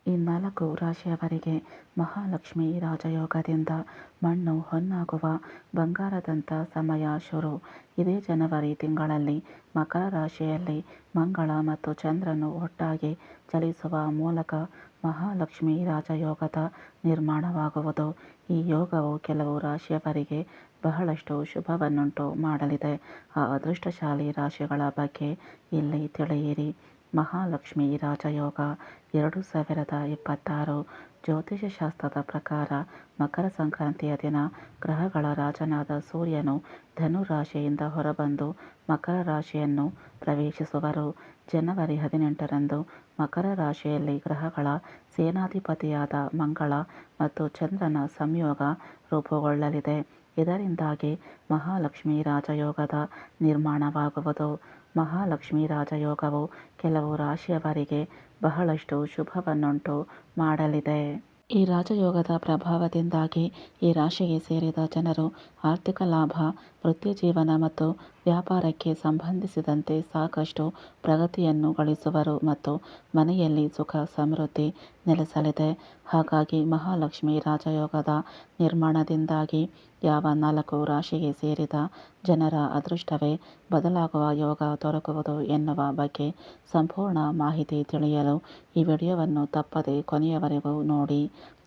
ಈ 4 ರಾಶಿಯವರಿಗೆ ಮಹಾಲಕ್ಷ್ಮಿ ರಾಜಯೋಗದಿಂದ ಮಣ್ಣು ಹೊನ್ನಾಗುವ ಬಂಗಾರದಂಥ ಸಮಯ ಶುರು. ಇದೇ ಜನವರಿ ತಿಂಗಳಲ್ಲಿ ಮಕರ ರಾಶಿಯಲ್ಲಿ ಮಂಗಳ ಮತ್ತು ಚಂದ್ರನು ಒಟ್ಟಾಗಿ ಚಲಿಸುವ ಮೂಲಕ ಮಹಾಲಕ್ಷ್ಮಿ ರಾಜಯೋಗದ ನಿರ್ಮಾಣವಾಗುವುದು. ಈ ಯೋಗವು ಕೆಲವು ರಾಶಿಯವರಿಗೆ ಬಹಳಷ್ಟು ಶುಭವನ್ನುಂಟು ಮಾಡಲಿದೆ. ಆ ಅದೃಷ್ಟಶಾಲಿ ರಾಶಿಗಳ ಬಗ್ಗೆ ಇಲ್ಲಿ ತಿಳಿಯಿರಿ. ಮಹಾಲಕ್ಷ್ಮಿ ರಾಜಯೋಗ 2026 ಜ್ಯೋತಿಷ್ಯಶಾಸ್ತ್ರದ ಪ್ರಕಾರ ಮಕರ ಸಂಕ್ರಾಂತಿಯ ದಿನ ಗ್ರಹಗಳ ರಾಜನಾದ ಸೂರ್ಯನು ಧನು ರಾಶಿಯಿಂದ ಹೊರಬಂದು ಮಕರ ರಾಶಿಯನ್ನು ಪ್ರವೇಶಿಸುವರು. ಜನವರಿ 18ರಂದು ಮಕರ ರಾಶಿಯಲ್ಲಿ ಗ್ರಹಗಳ ಸೇನಾಧಿಪತಿಯಾದ ಮಂಗಳ ಮತ್ತು ಚಂದ್ರನ ಸಂಯೋಗ ರೂಪುಗೊಳ್ಳಲಿದೆ. ಇದರಿಂದಾಗಿ ಮಹಾಲಕ್ಷ್ಮಿ ರಾಜಯೋಗದ ನಿರ್ಮಾಣವಾಗುವುದು. ಮಹಾಲಕ್ಷ್ಮಿ ರಾಜಯೋಗವು ಕೆಲವು ರಾಶಿಯವರಿಗೆ ಬಹಳಷ್ಟು ಶುಭವನ್ನುಂಟು ಮಾಡಲಿದೆ. ಈ ರಾಜಯೋಗದ ಪ್ರಭಾವದಿಂದಾಗಿ ಈ ರಾಶಿಗೆ ಸೇರಿದ ಜನರು ಆರ್ಥಿಕ ಲಾಭ, ವೃತ್ತಿಜೀವನ ಮತ್ತು ವ್ಯಾಪಾರಕ್ಕೆ ಸಂಬಂಧಿಸಿದಂತೆ ಸಾಕಷ್ಟು ಪ್ರಗತಿಯನ್ನು ಗಳಿಸುವರು ಮತ್ತು ಮನೆಯಲ್ಲಿ ಸುಖ ಸಮೃದ್ಧಿ ನೆಲೆಸಲಿದೆ. ಹಾಗಾಗಿ ಮಹಾಲಕ್ಷ್ಮಿ ರಾಜಯೋಗದ ನಿರ್ಮಾಣದಿಂದಾಗಿ ಯಾವ 4 ರಾಶಿಗೆ ಸೇರಿದ ಜನರ ಅದೃಷ್ಟವೇ ಬದಲಾಗುವ ಯೋಗ ದೊರಕುವುದು ಎನ್ನುವ ಬಗ್ಗೆ ಸಂಪೂರ್ಣ ಮಾಹಿತಿ ತಿಳಿಯಲು ಈ ವಿಡಿಯೋವನ್ನು ತಪ್ಪದೆ ಕೊನೆಯವರೆಗೂ ನೋಡಿ.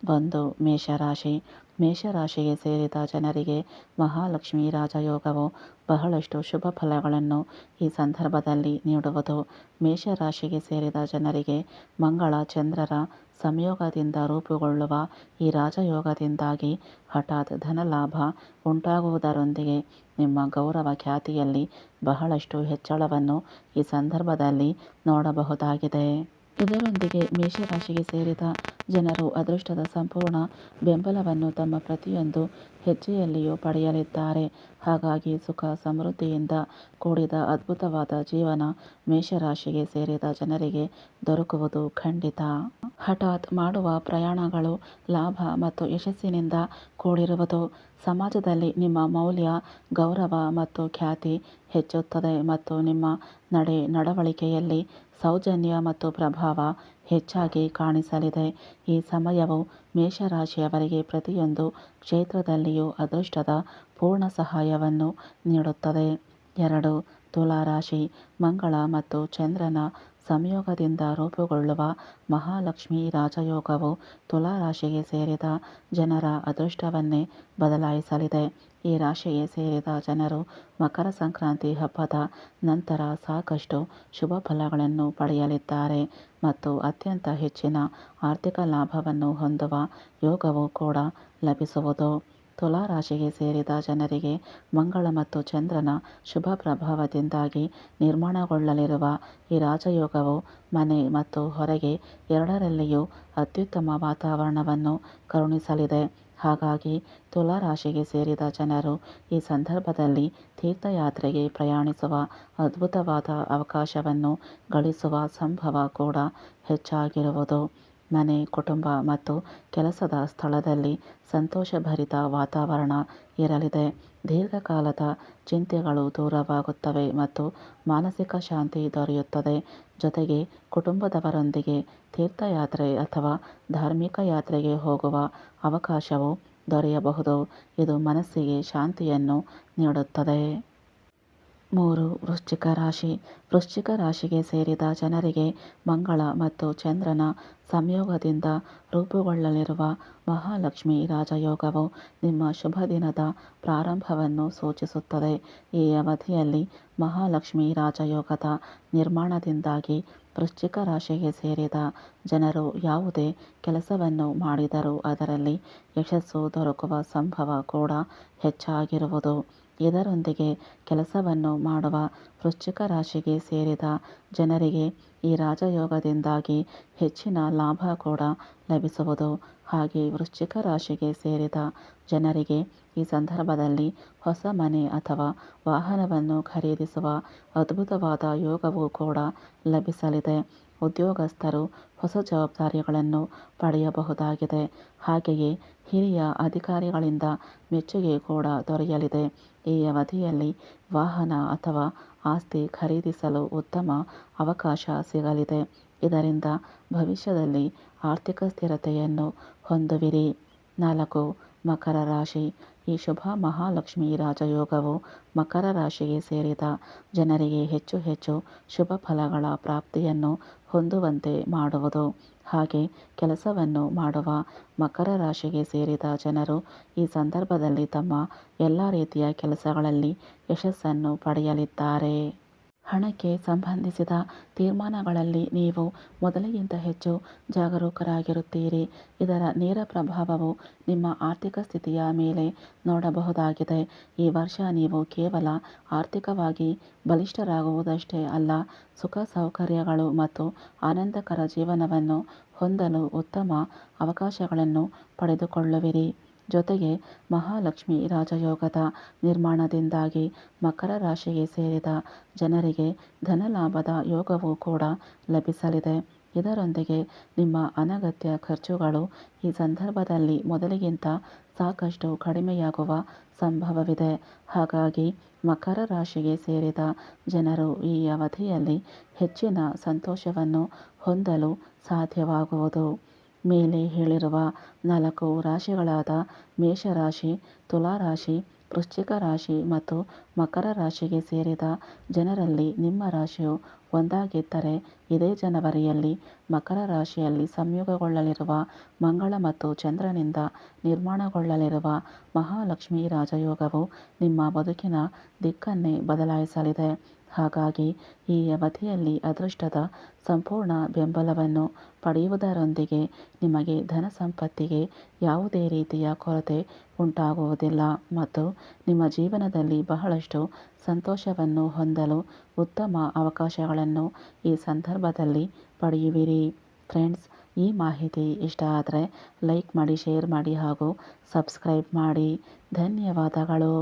1. ಮೇಷರಾಶಿ. ಮೇಷರಾಶಿಗೆ ಸೇರಿದ ಜನರಿಗೆ ಮಹಾಲಕ್ಷ್ಮಿ ರಾಜಯೋಗವು ಬಹಳಷ್ಟು ಶುಭ ಫಲಗಳನ್ನು ಈ ಸಂದರ್ಭದಲ್ಲಿ ನೀಡುವುದು. ಮೇಷರಾಶಿಗೆ ಸೇರಿದ ಜನರಿಗೆ ಮಂಗಳ ಚಂದ್ರರ ಸಂಯೋಗದಿಂದ ರೂಪುಗೊಳ್ಳುವ ಈ ರಾಜಯೋಗದಿಂದಾಗಿ ಹಠಾತ್ ಧನಲಾಭ ಉಂಟಾಗುವುದರೊಂದಿಗೆ ನಿಮ್ಮ ಗೌರವ ಖ್ಯಾತಿಯಲ್ಲಿ ಬಹಳಷ್ಟು ಹೆಚ್ಚಳವನ್ನು ಈ ಸಂದರ್ಭದಲ್ಲಿ ನೋಡಬಹುದಾಗಿದೆ. ಇದರೊಂದಿಗೆ ಮೇಷರಾಶಿಗೆ ಸೇರಿದ ಜನರು ಅದೃಷ್ಟದ ಸಂಪೂರ್ಣ ಬೆಂಬಲವನ್ನು ತಮ್ಮ ಪ್ರತಿಯೊಂದು ಹೆಜ್ಜೆಯಲ್ಲಿಯೂ ಪಡೆಯಲಿದ್ದಾರೆ. ಹಾಗಾಗಿ ಸುಖ ಸಮೃದ್ಧಿಯಿಂದ ಕೂಡಿದ ಅದ್ಭುತವಾದ ಜೀವನ ಮೇಷರಾಶಿಗೆ ಸೇರಿದ ಜನರಿಗೆ ದೊರಕುವುದು ಖಂಡಿತ. ಹಠಾತ್ ಮಾಡುವ ಪ್ರಯಾಣಗಳು ಲಾಭ ಮತ್ತು ಯಶಸ್ಸಿನಿಂದ ಕೂಡಿರುವುದು. ಸಮಾಜದಲ್ಲಿ ನಿಮ್ಮ ಮೌಲ್ಯ, ಗೌರವ ಮತ್ತು ಖ್ಯಾತಿ ಹೆಚ್ಚುತ್ತದೆ ಮತ್ತು ನಿಮ್ಮ ನಡವಳಿಕೆಯಲ್ಲಿ ಸೌಜನ್ಯ ಮತ್ತು ಪ್ರಭಾವ ಹೆಚ್ಚಾಗಿ ಕಾಣಿಸಲಿದೆ. ಈ ಸಮಯವು ಮೇಷರಾಶಿಯವರಿಗೆ ಪ್ರತಿಯೊಂದು ಕ್ಷೇತ್ರದಲ್ಲಿಯೂ ಅದೃಷ್ಟದ ಪೂರ್ಣ ಸಹಾಯವನ್ನು ನೀಡುತ್ತದೆ. 2. ತುಲಾರಾಶಿ. ಮಂಗಳ ಮತ್ತು ಚಂದ್ರನ ಸಂಯೋಗದಿಂದ ರೂಪುಗೊಳ್ಳುವ ಮಹಾಲಕ್ಷ್ಮಿ ರಾಜಯೋಗವು ತುಲಾರಾಶಿಗೆ ಸೇರಿದ ಜನರ ಅದೃಷ್ಟವನ್ನೇ ಬದಲಾಯಿಸಲಿದೆ. ಈ ರಾಶಿಗೆ ಸೇರಿದ ಜನರು ಮಕರ ಸಂಕ್ರಾಂತಿ ಹಬ್ಬದ ನಂತರ ಸಾಕಷ್ಟು ಶುಭ ಫಲಗಳನ್ನು ಪಡೆಯಲಿದ್ದಾರೆ ಮತ್ತು ಅತ್ಯಂತ ಹೆಚ್ಚಿನ ಆರ್ಥಿಕ ಲಾಭವನ್ನು ಹೊಂದುವ ಯೋಗವೂ ಕೂಡ ಲಭಿಸುವುದು. ತುಲಾರಾಶಿಗೆ ಸೇರಿದ ಜನರಿಗೆ ಮಂಗಳ ಮತ್ತು ಚಂದ್ರನ ಶುಭ ಪ್ರಭಾವದಿಂದಾಗಿ ನಿರ್ಮಾಣಗೊಳ್ಳಲಿರುವ ಈ ರಾಜಯೋಗವು ಮನೆ ಮತ್ತು ಹೊರಗೆ ಎರಡರಲ್ಲಿಯೂ ಅತ್ಯುತ್ತಮ ವಾತಾವರಣವನ್ನು ಕರುಣಿಸಲಿದೆ. ಹಾಗಾಗಿ ತುಲಾರಾಶಿಗೆ ಸೇರಿದ ಜನರು ಈ ಸಂದರ್ಭದಲ್ಲಿ ತೀರ್ಥಯಾತ್ರೆಗೆ ಪ್ರಯಾಣಿಸುವ ಅದ್ಭುತವಾದ ಅವಕಾಶವನ್ನು ಗಳಿಸುವ ಸಂಭವ ಕೂಡ ಹೆಚ್ಚಾಗಿರುವುದು. ಮನೆ, ಕುಟುಂಬ ಮತ್ತು ಕೆಲಸದ ಸ್ಥಳದಲ್ಲಿ ಸಂತೋಷಭರಿತ ವಾತಾವರಣ ಇರಲಿದೆ. ದೀರ್ಘಕಾಲದ ಚಿಂತೆಗಳು ದೂರವಾಗುತ್ತವೆ ಮತ್ತು ಮಾನಸಿಕ ಶಾಂತಿ ದೊರೆಯುತ್ತದೆ. ಜೊತೆಗೆ ಕುಟುಂಬದವರೊಂದಿಗೆ ತೀರ್ಥಯಾತ್ರೆ ಅಥವಾ ಧಾರ್ಮಿಕ ಯಾತ್ರೆಗೆ ಹೋಗುವ ಅವಕಾಶವೂ ದೊರೆಯಬಹುದು. ಇದು ಮನಸ್ಸಿಗೆ ಶಾಂತಿಯನ್ನು ನೀಡುತ್ತದೆ. 3. ವೃಶ್ಚಿಕ ರಾಶಿ. ವೃಶ್ಚಿಕ ರಾಶಿಗೆ ಸೇರಿದ ಜನರಿಗೆ ಮಂಗಳ ಮತ್ತು ಚಂದ್ರನ ಸಂಯೋಗದಿಂದ ರೂಪುಗೊಳ್ಳಲಿರುವ ಮಹಾಲಕ್ಷ್ಮಿ ರಾಜಯೋಗವು ನಿಮ್ಮ ಶುಭ ದಿನದ ಪ್ರಾರಂಭವನ್ನು ಸೂಚಿಸುತ್ತದೆ. ಈ ಅವಧಿಯಲ್ಲಿ ಮಹಾಲಕ್ಷ್ಮಿ ರಾಜಯೋಗದ ನಿರ್ಮಾಣದಿಂದಾಗಿ ವೃಶ್ಚಿಕ ರಾಶಿಗೆ ಸೇರಿದ ಜನರು ಯಾವುದೇ ಕೆಲಸವನ್ನು ಮಾಡಿದರೂ ಅದರಲ್ಲಿ ಯಶಸ್ಸು ದೊರಕುವ ಸಂಭವ ಕೂಡ ಹೆಚ್ಚಾಗಿರುವುದು. ಇದರೊಂದಿಗೆ ಕೆಲಸವನ್ನು ಮಾಡುವ ವೃಶ್ಚಿಕ ರಾಶಿಗೆ ಸೇರಿದ ಜನರಿಗೆ ಈ ರಾಜಯೋಗದಿಂದಾಗಿ ಹೆಚ್ಚಿನ ಲಾಭ ಕೂಡ ಲಭಿಸುವುದು. ಹಾಗೆ ವೃಶ್ಚಿಕ ರಾಶಿಗೆ ಸೇರಿದ ಜನರಿಗೆ ಈ ಸಂದರ್ಭದಲ್ಲಿ ಹೊಸ ಮನೆ ಅಥವಾ ವಾಹನವನ್ನು ಖರೀದಿಸುವ ಅದ್ಭುತವಾದ ಯೋಗವೂ ಕೂಡ ಲಭಿಸಲಿದೆ. ಉದ್ಯೋಗಸ್ಥರು ಹೊಸ ಜವಾಬ್ದಾರಿಗಳನ್ನು ಪಡೆಯಬಹುದಾಗಿದೆ. ಹಾಗೆಯೇ ಹಿರಿಯ ಅಧಿಕಾರಿಗಳಿಂದ ಮೆಚ್ಚುಗೆ ಕೂಡ ದೊರೆಯಲಿದೆ. ಈ ಅವಧಿಯಲ್ಲಿ ವಾಹನ ಅಥವಾ ಆಸ್ತಿ ಖರೀದಿಸಲು ಉತ್ತಮ ಅವಕಾಶ ಸಿಗಲಿದೆ. ಇದರಿಂದ ಭವಿಷ್ಯದಲ್ಲಿ ಆರ್ಥಿಕ ಸ್ಥಿರತೆಯನ್ನು ಹೊಂದುವಿರಿ. 4. ಮಕರ ರಾಶಿ. ಈ ಶುಭ ಮಹಾಲಕ್ಷ್ಮಿ ರಾಜಯೋಗವು ಮಕರ ರಾಶಿಗೆ ಸೇರಿದ ಜನರಿಗೆ ಹೆಚ್ಚು ಹೆಚ್ಚು ಶುಭ ಫಲಗಳ ಪ್ರಾಪ್ತಿಯನ್ನು ಹೊಂದುವಂತೆ ಮಾಡುವುದು. ಹಾಗೆ ಕೆಲಸವನ್ನು ಮಾಡುವ ಮಕರ ರಾಶಿಗೆ ಸೇರಿದ ಜನರು ಈ ಸಂದರ್ಭದಲ್ಲಿ ತಮ್ಮ ಎಲ್ಲ ರೀತಿಯ ಕೆಲಸಗಳಲ್ಲಿ ಯಶಸ್ಸನ್ನು ಪಡೆಯಲಿದ್ದಾರೆ. ಹಣಕ್ಕೆ ಸಂಬಂಧಿಸಿದ ತೀರ್ಮಾನಗಳಲ್ಲಿ ನೀವು ಮೊದಲಿಗಿಂತ ಹೆಚ್ಚು ಜಾಗರೂಕರಾಗಿರುತ್ತೀರಿ. ಇದರ ನೇರ ಪ್ರಭಾವವು ನಿಮ್ಮ ಆರ್ಥಿಕ ಸ್ಥಿತಿಯ ಮೇಲೆ ನೋಡಬಹುದಾಗಿದೆ. ಈ ವರ್ಷ ನೀವು ಕೇವಲ ಆರ್ಥಿಕವಾಗಿ ಬಲಿಷ್ಠರಾಗುವುದಷ್ಟೇ ಅಲ್ಲ, ಸುಖ ಸೌಕರ್ಯಗಳು ಮತ್ತು ಆನಂದಕರ ಜೀವನವನ್ನು ಹೊಂದಲು ಉತ್ತಮ ಅವಕಾಶಗಳನ್ನು ಪಡೆದುಕೊಳ್ಳುವಿರಿ. ಜೊತೆಗೆ ಮಹಾಲಕ್ಷ್ಮಿ ರಾಜಯೋಗದ ನಿರ್ಮಾಣದಿಂದಾಗಿ ಮಕರ ರಾಶಿಗೆ ಸೇರಿದ ಜನರಿಗೆ ಧನಲಾಭದ ಯೋಗವೂ ಕೂಡ ಲಭಿಸಲಿದೆ. ಇದರೊಂದಿಗೆ ನಿಮ್ಮ ಅನಗತ್ಯ ಖರ್ಚುಗಳು ಈ ಸಂದರ್ಭದಲ್ಲಿ ಮೊದಲಿಗಿಂತ ಸಾಕಷ್ಟು ಕಡಿಮೆಯಾಗುವ ಸಂಭವವಿದೆ. ಹಾಗಾಗಿ ಮಕರ ರಾಶಿಗೆ ಸೇರಿದ ಜನರು ಈ ಅವಧಿಯಲ್ಲಿ ಹೆಚ್ಚಿನ ಸಂತೋಷವನ್ನು ಹೊಂದಲು ಸಾಧ್ಯವಾಗುವುದು. ಮೇಲೆ ಹೇಳಿರುವ 4 ರಾಶಿಗಳಾದ ಮೇಷರಾಶಿ, ತುಲಾರಾಶಿ, ವೃಶ್ಚಿಕ ರಾಶಿ ಮತ್ತು ಮಕರ ರಾಶಿಗೆ ಸೇರಿದ ಜನರಲ್ಲಿ ನಿಮ್ಮ ರಾಶಿಯು ಒಂದಾಗಿದ್ದರೆ ಇದೇ ಜನವರಿಯಲ್ಲಿ ಮಕರ ರಾಶಿಯಲ್ಲಿ ಸಂಯೋಗಗೊಳ್ಳಲಿರುವ ಮಂಗಳ ಮತ್ತು ಚಂದ್ರನಿಂದ ನಿರ್ಮಾಣಗೊಳ್ಳಲಿರುವ ಮಹಾಲಕ್ಷ್ಮಿ ರಾಜಯೋಗವು ನಿಮ್ಮ ಬದುಕಿನ ದಿಕ್ಕನ್ನೇ ಬದಲಾಯಿಸಲಿದೆ. ಹಾಗಾಗಿ ಈ ಅವಧಿಯಲ್ಲಿ ಅದೃಷ್ಟದ ಸಂಪೂರ್ಣ ಬೆಂಬಲವನ್ನು ಪಡೆಯುವುದರೊಂದಿಗೆ ನಿಮಗೆ ಧನ ಸಂಪತ್ತಿಗೆ ಯಾವುದೇ ರೀತಿಯ ಕೊರತೆ ಉಂಟಾಗುವುದಿಲ್ಲ ಮತ್ತು ನಿಮ್ಮ ಜೀವನದಲ್ಲಿ ಬಹಳಷ್ಟು ಸಂತೋಷವನ್ನು ಹೊಂದಲು ಉತ್ತಮ ಅವಕಾಶಗಳನ್ನು ಈ ಸಂದರ್ಭದಲ್ಲಿ ಪಡೆಯುವಿರಿ. ಫ್ರೆಂಡ್ಸ್, ಈ ಮಾಹಿತಿ ಇಷ್ಟ ಆದರೆ ಲೈಕ್ ಮಾಡಿ, ಶೇರ್ ಮಾಡಿ ಹಾಗೂ ಸಬ್ಸ್ಕ್ರೈಬ್ ಮಾಡಿ. ಧನ್ಯವಾದಗಳು.